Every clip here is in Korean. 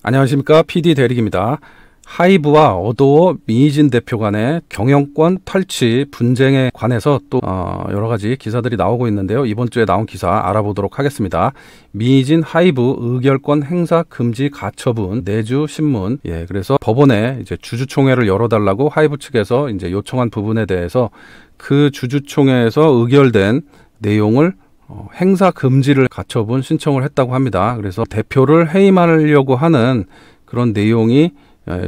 안녕하십니까, PD 대리기입니다. 하이브와 어도어 미희진 대표 간의 경영권 탈취 분쟁에 관해서 또 여러 가지 기사들이 나오고 있는데요. 이번 주에 나온 기사 알아보도록 하겠습니다. 미희진 하이브 의결권 행사 금지 가처분 내주 신문. 그래서 법원에 이제 주주총회를 열어달라고 하이브 측에서 이제 요청한 부분에 대해서 그 주주총회에서 의결된 내용을 행사 금지를 가처분 신청을 했다고 합니다. 그래서 대표를 해임하려고 하는 그런 내용이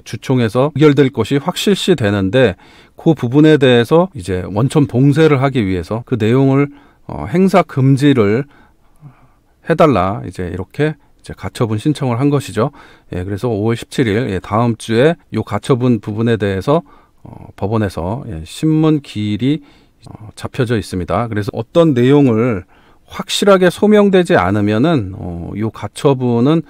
주총에서 의결될 것이 확실시 되는데, 그 부분에 대해서 이제 원천 봉쇄를 하기 위해서 그 내용을 행사 금지를 해달라, 이제 이렇게 이제 가처분 신청을 한 것이죠. 그래서 5월 17일 다음 주에 요 가처분 부분에 대해서 법원에서 신문 기일이 잡혀져 있습니다. 그래서 어떤 내용을 확실하게 소명되지 않으면은 요 가처분은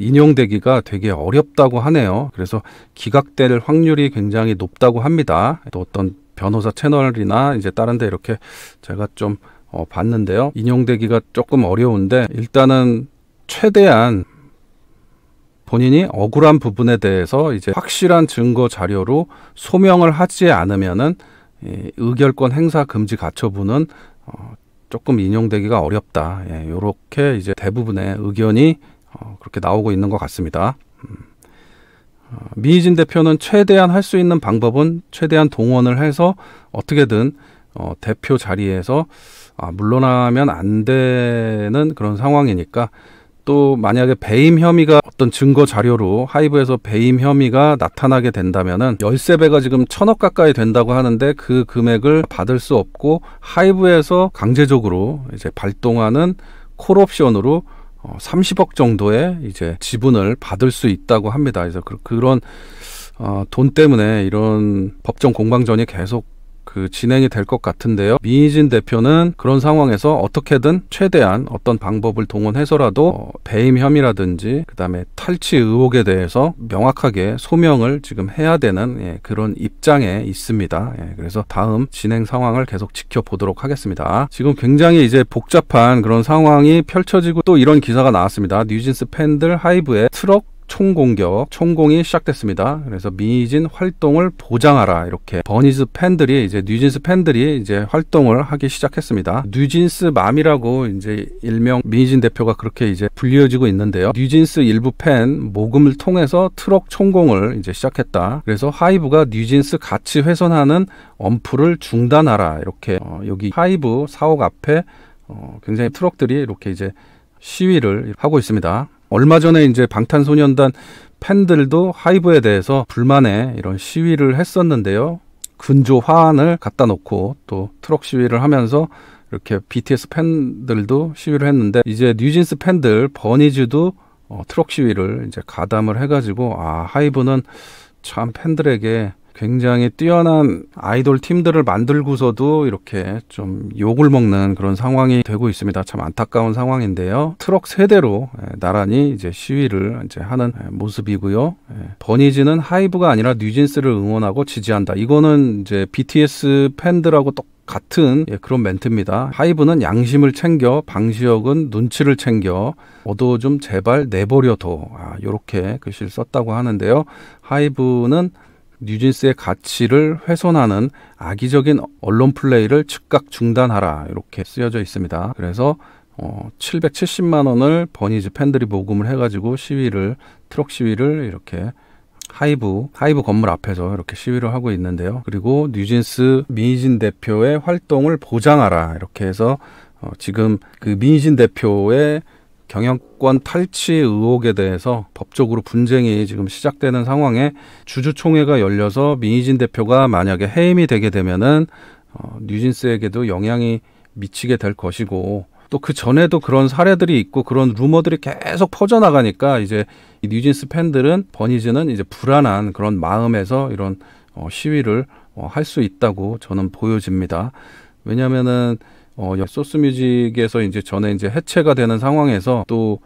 인용되기가 되게 어렵다고 하네요. 그래서 기각될 확률이 굉장히 높다고 합니다. 또 어떤 변호사 채널이나 이제 다른 데 이렇게 제가 좀 봤는데요. 인용되기가 조금 어려운데, 일단은 최대한 본인이 억울한 부분에 대해서 이제 확실한 증거 자료로 소명을 하지 않으면은 의결권 행사 금지 가처분은 조금 인용되기가 어렵다. 이렇게 이제 대부분의 의견이 그렇게 나오고 있는 것 같습니다. 미희진 대표는 최대한 할 수 있는 방법은 최대한 동원을 해서 어떻게든 대표 자리에서 물러나면 안 되는 그런 상황이니까, 또 만약에 배임 혐의가 어떤 증거 자료로 하이브에서 배임 혐의가 나타나게 된다면은 열세배가 지금 1,000억 가까이 된다고 하는데, 그 금액을 받을 수 없고 하이브에서 강제적으로 이제 발동하는 콜옵션으로 30억 정도의 이제 지분을 받을 수 있다고 합니다. 그래서 그런 돈 때문에 이런 법정 공방전이 계속 진행이 될 것 같은데요. 미희진 대표는 그런 상황에서 어떻게든 최대한 어떤 방법을 동원해서라도 배임 혐의라든지 그다음에 탈취 의혹에 대해서 명확하게 소명을 지금 해야 되는 그런 입장에 있습니다. 그래서 다음 진행 상황을 계속 지켜보도록 하겠습니다. 지금 굉장히 이제 복잡한 그런 상황이 펼쳐지고, 또 이런 기사가 나왔습니다. 뉴진스 팬들 하이브의 트럭 총공격, 총공이 시작됐습니다. 그래서 미희진 활동을 보장하라, 이렇게 버니즈 팬들이 이제 뉴진스 팬들이 이제 활동을 하기 시작했습니다. 뉴진스 맘이라고 이제 일명 미희진 대표가 그렇게 이제 불리워지고 있는데요. 뉴진스 일부 팬 모금을 통해서 트럭 총공을 이제 시작했다. 그래서 하이브가 뉴진스 가치 훼손하는 엄프를 중단하라, 이렇게 여기 하이브 사옥 앞에 굉장히 트럭들이 이렇게 이제 시위를 하고 있습니다. 얼마 전에 이제 방탄소년단 팬들도 하이브에 대해서 불만에 이런 시위를 했었는데요. 근조 화환을 갖다 놓고 또 트럭 시위를 하면서 이렇게 BTS 팬들도 시위를 했는데, 이제 뉴진스 팬들 버니즈도 트럭 시위를 이제 가담을 해가지고, 하이브는 참 팬들에게 굉장히 뛰어난 아이돌 팀들을 만들고서도 이렇게 좀 욕을 먹는 그런 상황이 되고 있습니다. 참 안타까운 상황인데요. 트럭 세대로 나란히 이제 시위를 이제 하는 모습이고요. 버니즈는 하이브가 아니라 뉴진스를 응원하고 지지한다. 이거는 이제 BTS 팬들하고 같은 그런 멘트입니다. 하이브는 양심을 챙겨, 방시혁은 눈치를 챙겨, 어도 좀 제발 내버려둬. 이렇게 글씨를 썼다고 하는데요. 하이브는 뉴진스의 가치를 훼손하는 악의적인 언론 플레이를 즉각 중단하라, 이렇게 쓰여져 있습니다. 그래서 770만 원을 버니즈 팬들이 모금을 해가지고 트럭 시위를 이렇게 하이브 건물 앞에서 이렇게 시위를 하고 있는데요. 그리고 뉴진스 미희진 대표의 활동을 보장하라, 이렇게 해서 지금 그 미희진 대표의 경영권 탈취 의혹에 대해서 법적으로 분쟁이 지금 시작되는 상황에, 주주총회가 열려서 미희진 대표가 만약에 해임이 되게 되면은 뉴진스에게도 영향이 미치게 될 것이고, 또 그 전에도 그런 사례들이 있고 그런 루머들이 계속 퍼져나가니까 이제 이 뉴진스 팬들은, 버니즈는 이제 불안한 그런 마음에서 이런 시위를 할 수 있다고 저는 보여집니다. 왜냐면은 소스뮤직에서 이제 전에 이제 해체가 되는 상황에서 또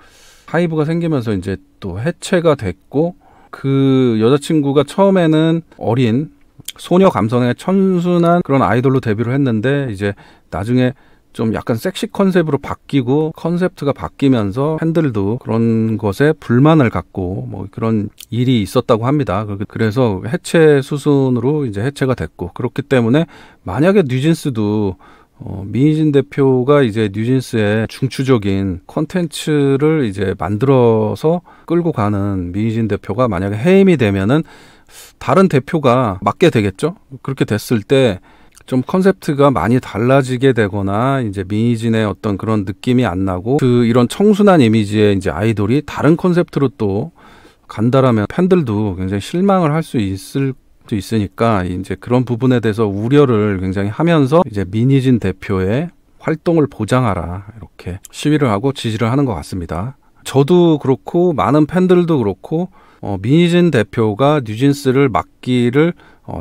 하이브가 생기면서 이제 또 해체가 됐고, 그 여자친구가 처음에는 어린 소녀 감성의 천순한 그런 아이돌로 데뷔를 했는데, 이제 나중에 좀 약간 섹시 컨셉으로 바뀌고 컨셉트가 바뀌면서 팬들도 그런 것에 불만을 갖고 뭐 그런 일이 있었다고 합니다. 그래서 해체 수순으로 이제 해체가 됐고, 그렇기 때문에 만약에 뉴진스도 민희진 대표가 이제 뉴진스의 중추적인 콘텐츠를 이제 만들어서 끌고 가는 민희진 대표가 만약에 해임이 되면은 다른 대표가 맡게 되겠죠. 그렇게 됐을 때 좀 컨셉트가 많이 달라지게 되거나 이제 민희진의 어떤 그런 느낌이 안 나고 이런 청순한 이미지의 이제 아이돌이 다른 컨셉트로 또 간다라면 팬들도 굉장히 실망을 할 수 있으니까 이제 그런 부분에 대해서 우려를 굉장히 하면서 이제 민희진 대표의 활동을 보장하라 이렇게 시위를 하고 지지를 하는 것 같습니다. 저도 그렇고 많은 팬들도 그렇고 민희진 대표가 뉴진스를 맡기를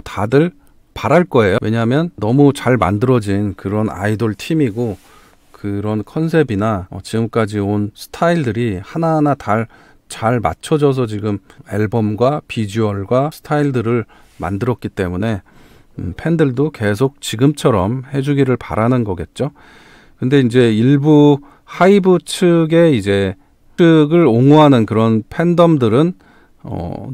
다들 바랄 거예요. 왜냐하면 너무 잘 만들어진 그런 아이돌 팀이고 그런 컨셉이나 지금까지 온 스타일들이 하나하나 잘 맞춰져서 지금 앨범과 비주얼과 스타일들을 만들었기 때문에 팬들도 계속 지금처럼 해주기를 바라는 거겠죠. 근데 이제 일부 하이브 측의 이제 측을 옹호하는 그런 팬덤들은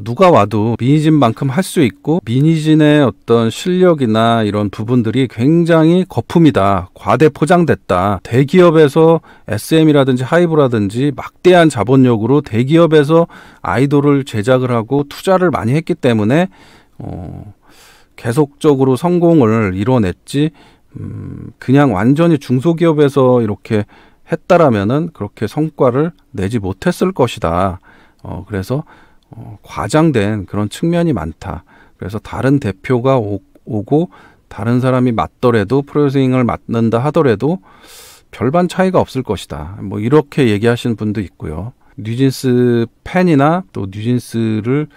누가 와도 민희진만큼 할 수 있고 민희진의 어떤 실력이나 이런 부분들이 굉장히 거품이다, 과대 포장됐다, 대기업에서 SM이라든지 하이브라든지 막대한 자본력으로 대기업에서 아이돌을 제작을 하고 투자를 많이 했기 때문에 계속적으로 성공을 이뤄냈지 그냥 완전히 중소기업에서 이렇게 했다라면은 그렇게 성과를 내지 못했을 것이다. 그래서 과장된 그런 측면이 많다. 그래서 다른 대표가 오고 다른 사람이 맡더라도 프로듀싱을 맡는다 하더라도 별반 차이가 없을 것이다. 뭐 이렇게 얘기하시는 분도 있고요. 뉴진스 팬이나 또 뉴진스를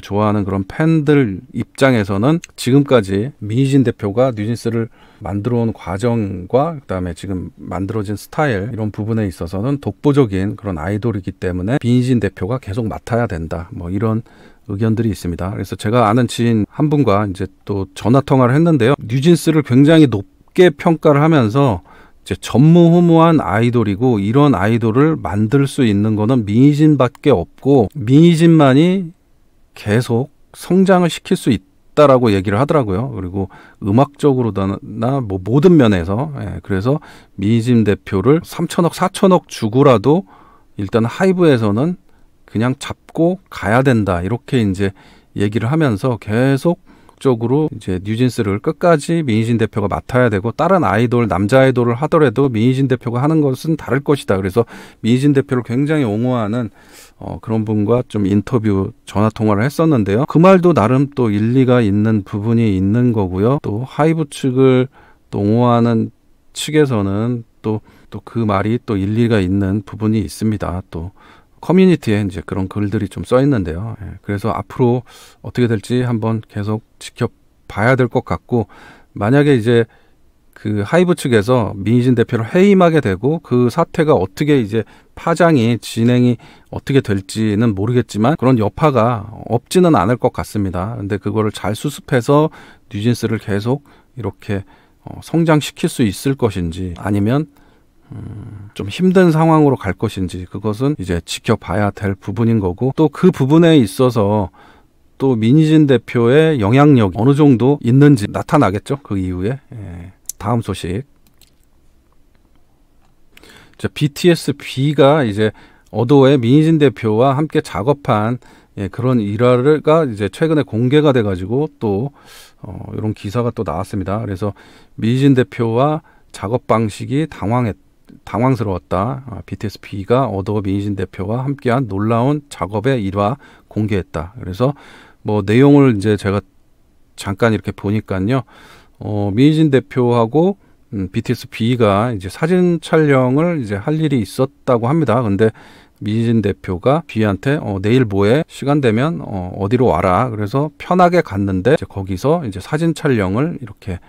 좋아하는 그런 팬들 입장에서는 지금까지 민희진 대표가 뉴진스를 만들어온 과정과 그다음에 지금 만들어진 스타일 이런 부분에 있어서는 독보적인 그런 아이돌이기 때문에 민희진 대표가 계속 맡아야 된다. 뭐 이런 의견들이 있습니다. 그래서 제가 아는 지인 한 분과 이제 또 전화 통화를 했는데요. 뉴진스를 굉장히 높게 평가를 하면서 이제 전무후무한 아이돌이고 이런 아이돌을 만들 수 있는 거는 민희진밖에 없고 민희진만이 계속 성장을 시킬 수 있다라고 얘기를 하더라고요. 그리고 음악적으로나 뭐 모든 면에서 그래서 민희진 대표를 3천억 4천억 주고라도 일단 하이브에서는 그냥 잡고 가야 된다 이렇게 이제 얘기를 하면서 계속적으로 이제 뉴진스를 끝까지 민희진 대표가 맡아야 되고 다른 아이돌 남자 아이돌을 하더라도 민희진 대표가 하는 것은 다를 것이다. 그래서 민희진 대표를 굉장히 옹호하는 그런 분과 좀 인터뷰 전화 통화를 했었는데요. 그 말도 나름 또 일리가 있는 부분이 있는 거고요. 또 하이브 측을 또 옹호하는 측에서는 또 그 말이 또 일리가 있는 부분이 있습니다. 또 커뮤니티에 이제 그런 글들이 좀 써 있는데요. 그래서 앞으로 어떻게 될지 한번 계속 지켜봐야 될 것 같고, 만약에 이제 그 하이브 측에서 민희진 대표를 해임하게 되고 그 사태가 어떻게 이제 파장이 진행이 어떻게 될지는 모르겠지만 그런 여파가 없지는 않을 것 같습니다. 근데 그거를 잘 수습해서 뉴진스를 계속 이렇게 성장시킬 수 있을 것인지 아니면 좀 힘든 상황으로 갈 것인지 그것은 이제 지켜봐야 될 부분인 거고, 또 그 부분에 있어서 또 민희진 대표의 영향력이 어느 정도 있는지 나타나겠죠. 그 이후에. 다음 소식. BTS B가 이제 어도에 민희진 대표와 함께 작업한 그런 일화가 이제 최근에 공개가 돼가지고 또 이런 기사가 또 나왔습니다. 그래서 민희진 대표와 작업 방식이 당황스러웠다. BTS B가 어도어 민희진 대표와 함께한 놀라운 작업의 일화 공개했다. 그래서 뭐 내용을 이제 제가 잠깐 이렇게 보니까요. 민희진 대표하고 BTS B가 이제 사진 촬영을 이제 할 일이 있었다고 합니다. 근데 민희진 대표가 B한테 내일 뭐해? 시간 되면 어디로 와라. 그래서 편하게 갔는데 이제 거기서 이제 사진 촬영을 이렇게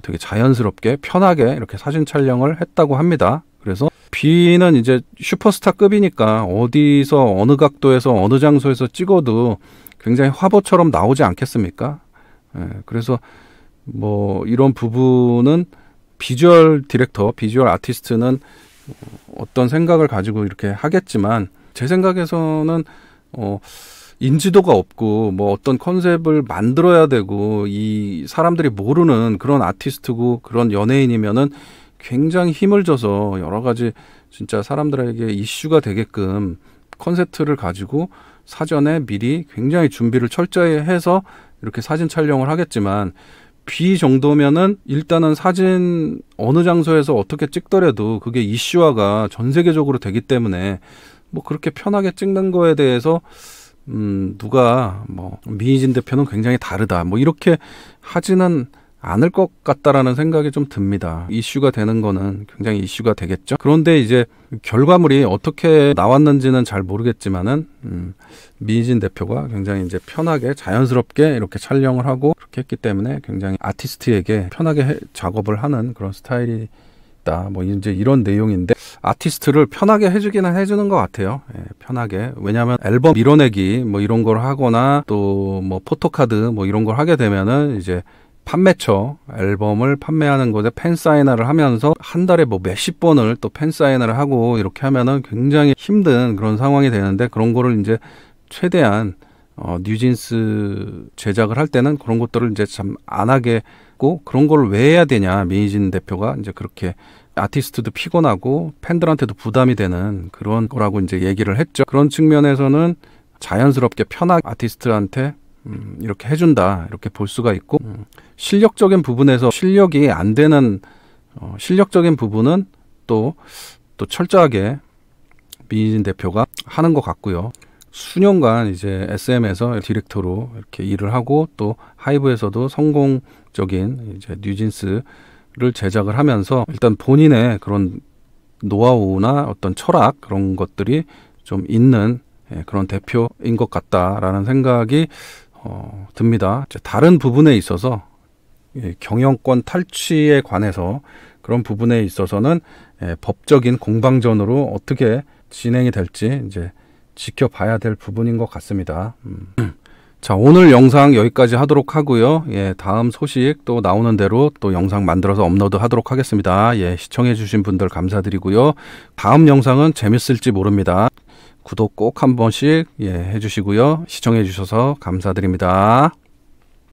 되게 자연스럽게 편하게 이렇게 사진 촬영을 했다고 합니다. 그래서 B는 이제 슈퍼스타급이니까 어디서 어느 각도에서 어느 장소에서 찍어도 굉장히 화보처럼 나오지 않겠습니까? 그래서 뭐 이런 부분은 비주얼 디렉터, 비주얼 아티스트는 어떤 생각을 가지고 이렇게 하겠지만 제 생각에서는 인지도가 없고 뭐 어떤 컨셉을 만들어야 되고 이 사람들이 모르는 그런 아티스트고 그런 연예인이면은 굉장히 힘을 줘서 여러 가지 진짜 사람들에게 이슈가 되게끔 컨셉트를 가지고 사전에 미리 굉장히 준비를 철저히 해서 이렇게 사진 촬영을 하겠지만 B 정도면은 일단은 사진 어느 장소에서 어떻게 찍더라도 그게 이슈화가 전 세계적으로 되기 때문에 뭐 그렇게 편하게 찍는 거에 대해서 누가 뭐 미희진 대표는 굉장히 다르다 뭐 이렇게 하지는 않을 것 같다라는 생각이 좀 듭니다. 이슈가 되는 거는 굉장히 이슈가 되겠죠. 그런데 이제 결과물이 어떻게 나왔는지는 잘 모르겠지만은 미희진 대표가 굉장히 이제 편하게 자연스럽게 이렇게 촬영을 하고 그렇게 했기 때문에 굉장히 아티스트에게 편하게 작업을 하는 그런 스타일이 뭐 이제 이런 내용인데 아티스트를 편하게 해주기는 해주는 것 같아요. 예, 편하게. 왜냐하면 앨범 밀어내기 뭐 이런 걸 하거나 또 뭐 포토카드 뭐 이런 걸 하게 되면은 이제 판매처 앨범을 판매하는 곳에 팬사인회를 하면서 한 달에 뭐 몇십 번을 또 팬사인회를 하고 이렇게 하면은 굉장히 힘든 그런 상황이 되는데 그런 거를 이제 최대한 뉴진스 제작을 할 때는 그런 것들을 이제 참 안 하게 고 그런 걸 왜 해야 되냐 미희진 대표가 이제 그렇게 아티스트도 피곤하고 팬들한테도 부담이 되는 그런 거라고 이제 얘기를 했죠. 그런 측면에서는 자연스럽게 편하게 아티스트한테 이렇게 해준다 이렇게 볼 수가 있고 실력적인 부분에서 실력이 안 되는 실력적인 부분은 또 철저하게 미희진 대표가 하는 것 같고요. 수년간 이제 SM에서 디렉터로 이렇게 일을 하고 또 하이브에서도 성공적인 이제 뉴진스를 제작을 하면서 일단 본인의 그런 노하우나 어떤 철학 그런 것들이 좀 있는 그런 대표인 것 같다라는 생각이 듭니다. 다른 부분에 있어서 경영권 탈취에 관해서 그런 부분에 있어서는 법적인 공방전으로 어떻게 진행이 될지 이제 지켜봐야 될 부분인 것 같습니다. 자, 오늘 영상 여기까지 하도록 하고요. 예, 다음 소식 또 나오는 대로 또 영상 만들어서 업로드 하도록 하겠습니다. 예, 시청해주신 분들 감사드리고요. 다음 영상은 재밌을지 모릅니다. 구독 꼭 한 번씩 해주시고요. 시청해주셔서 감사드립니다.